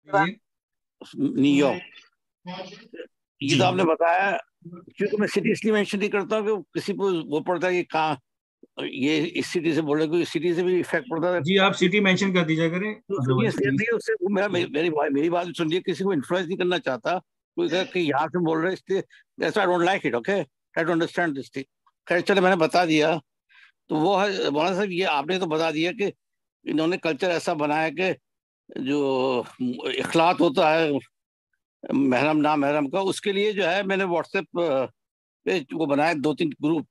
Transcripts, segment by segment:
New York. ये तो आपने बताया, क्योंकि मैं सिटी इसलिए मेंशन नहीं करता हूँ कि किसी को वो पड़ता है कि कहाँ ये इस सिटी से बोले, कोई सिटी से भी इफेक्ट पड़ता है। जी आप सिटी मेंशन कर दीजिए करें। उससे मेरी बात सुनिए, किसी को इन्फ्लुएंस नहीं करना चाहता कोई कहे कि यहाँ से बोल रहे हैं इसलिए that's I don't like it, okay, try to understand this thing. खैर चले, मैंने बता दिया। तो वो है मौलाना साहब, ये आपने तो बता दिया कि इन्होंने कल्चर ऐसा बनाया कि जो इखलात होता है महरम ना महरम का, उसके लिए जो है मैंने व्हाट्सएप पे वो बनाए 2-3 ग्रुप,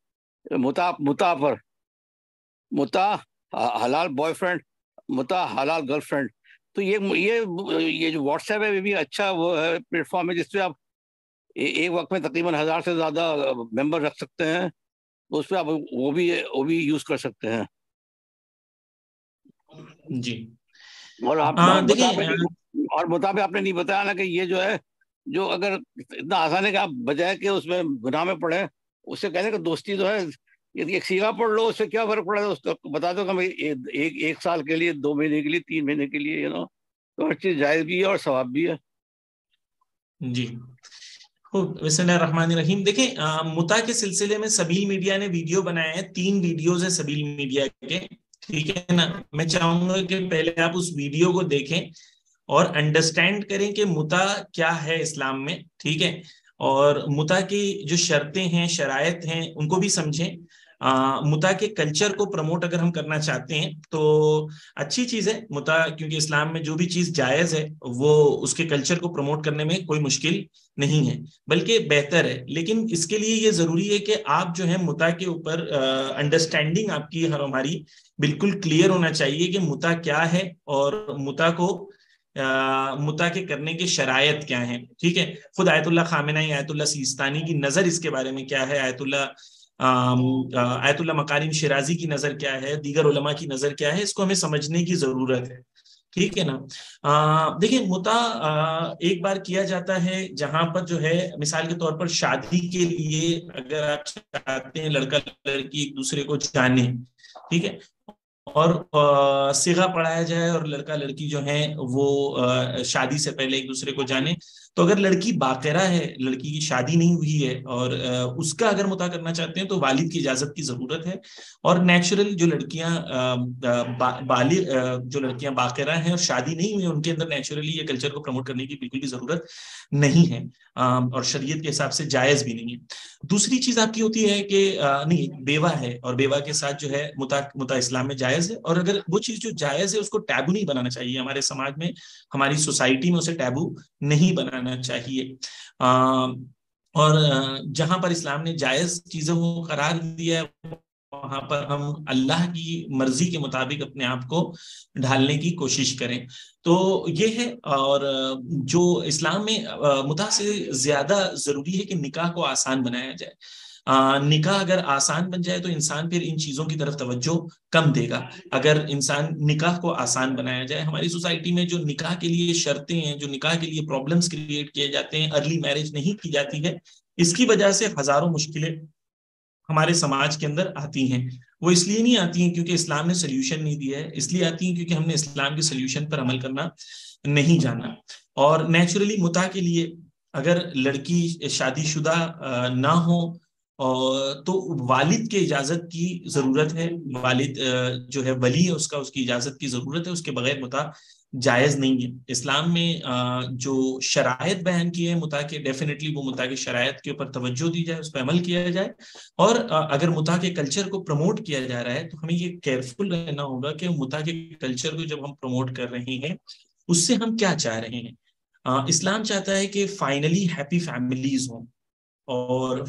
मुता पर मुता हलाल बॉयफ्रेंड, मुता हलाल गर्लफ्रेंड। तो ये जो व्हाट्सएप है, ये भी अच्छा वो है प्लेटफॉर्म है जिसपे आप एक वक्त में तकरीबन 1000 से ज्यादा मेंबर रख सकते हैं। तो उस पर आप वो भी यूज कर सकते हैं। जी और आप मुता पे आपने नहीं बताया ना कि ये जो है, जो अगर इतना आसान है कि आप बजाय के उसमें गुनाह में पड़े, उससे कहने का दोस्ती जो है, यदि एक सीगा पढ़ लो, उससे क्या फर्क पड़ा, उसको बता दो कि मैं एक साल के लिए, 2 महीने के लिए, 3 महीने के लिए, तो हर चीज जायज भी है और सवाब भी है। जी बिस्मिल्लाहिर्रहमानिर्रहीम। देखें मुता के सिलसिले में सबील मीडिया ने वीडियो बनाए हैं, 3 वीडियोज है सबील मीडिया के, ठीक है ना। मैं चाहूंगा कि पहले आप उस वीडियो को देखें और अंडरस्टैंड करें कि मुता क्या है इस्लाम में, ठीक है, और मुता की जो शर्तें हैं, शरायत हैं, उनको भी समझें। मुता के कल्चर को प्रमोट अगर हम करना चाहते हैं तो अच्छी चीज है मुता, क्योंकि इस्लाम में जो भी चीज जायज है वो उसके कल्चर को प्रमोट करने में कोई मुश्किल नहीं है, बल्कि बेहतर है। लेकिन इसके लिए ये जरूरी है कि आप जो है मुता के ऊपर अंडरस्टैंडिंग आपकी हमारी बिल्कुल क्लियर होना चाहिए कि मुता क्या है और मुता को मुता के करने के शरायत क्या हैं, ठीक है। खुद आयतुल्ला खामेनी, आयतुल्ला सिस्तानी की नजर इसके बारे में क्या है, आयतुल्ला मकारिम शिराजी की नजर क्या है, दीगर उलमा की नजर क्या है, इसको हमें समझने की जरूरत है, ठीक है ना। देखिए मुता एक बार किया जाता है जहां पर जो है, मिसाल के तौर पर शादी के लिए अगर आप चाहते हैं लड़का लड़की एक दूसरे को जाने, ठीक है, और सिगा पढ़ाया जाए और लड़का लड़की जो है वो शादी से पहले एक दूसरे को जाने, तो अगर लड़की बाक़िरा है, लड़की की शादी नहीं हुई है और उसका अगर मुता करना चाहते हैं तो वालिद की इजाजत की जरूरत है। और नेचुरल जो लड़कियां जो लड़कियां बाक़िरा हैं और शादी नहीं हुई है, उनके अंदर नेचुरली ये कल्चर को प्रमोट करने की बिल्कुल भी जरूरत नहीं है, और शरीयत के हिसाब से जायज भी नहीं है। दूसरी चीज आपकी होती है कि नहीं, बेवा है और बेवा के साथ जो है मुता इस्लाम में जायज है, और अगर वो चीज जो जायज है उसको टैबू नहीं बनाना चाहिए, हमारे समाज में, हमारी सोसाइटी में उसे टैबू नहीं बनाना चाहिए। और जहां पर इस्लाम ने जायज चीजों को करार दिया है, वहां पर हम अल्लाह की मर्जी के मुताबिक अपने आप को ढालने की कोशिश करें। तो ये है। और जो इस्लाम में मुता से ज्यादा जरूरी है कि निकाह को आसान बनाया जाए। निकाह अगर आसान बन जाए तो इंसान फिर इन चीजों की तरफ तवज्जो कम देगा। अगर इंसान निकाह को आसान बनाया जाए, हमारी सोसाइटी में जो निकाह के लिए शर्तें हैं, जो निकाह के लिए प्रॉब्लम्स क्रिएट किए जाते हैं, अर्ली मैरिज नहीं की जाती है, इसकी वजह से हजारों मुश्किलें हमारे समाज के अंदर आती हैं। वो इसलिए नहीं आती हैं क्योंकि इस्लाम ने सोल्यूशन नहीं दिया है, इसलिए आती हैं क्योंकि हमने इस्लाम के सोल्यूशन पर अमल करना नहीं जाना। और नेचुरली मुता के लिए अगर लड़की शादीशुदा ना हो और तो वालिद के इजाजत की जरूरत है, वालिद जो है वली है उसका, उसकी इजाजत की जरूरत है, उसके बगैर मुता जायज नहीं है। इस्लाम में जो शरायत बयान की है मुता के, डेफिनेटली वो मुता की शरायत के ऊपर तवज्जो दी जाए, उस पर अमल किया जाए। और अगर मुता के कल्चर को प्रमोट किया जा रहा है तो हमें ये केयरफुल रहना होगा कि मुता के कल्चर को जब हम प्रमोट कर रहे हैं उससे हम क्या चाह रहे हैं। इस्लाम चाहता है कि फाइनली हैप्पी फैमिलीज हों, और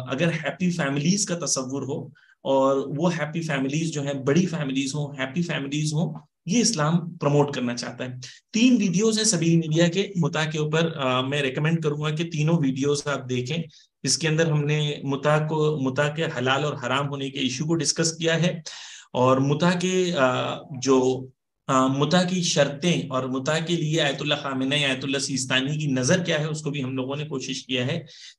अगर हैप्पी फैमिलीज का तस्वुर हो और वो हैप्पी फैमिलीज जो है बड़ी फैमिलीज हो, हैप्पी फैमिलीज हो, ये इस्लाम प्रमोट करना चाहता है। 3 वीडियोस हैं सभी मीडिया के मुता के ऊपर, मैं रेकमेंड करूंगा कि तीनों वीडियोस आप देखें। इसके अंदर हमने मुता के हलाल और हराम होने के इशू को डिस्कस किया है, और मुता के जो मुता की शर्तें और मुता के लिए आयतुल्ला खामेनी, आयतुल्ला सिस्तानी की नजर क्या है, उसको भी हम लोगों ने कोशिश किया है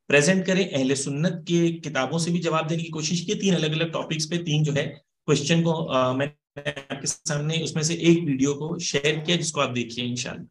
प्रेजेंट करें। अहले सुन्नत के किताबों से भी जवाब देने की कोशिश की, 3 अलग अलग टॉपिक्स पे 3 जो है क्वेश्चन को मैंने आपके सामने उसमें से एक वीडियो को शेयर किया, जिसको आप देखिए इंशाल्लाह।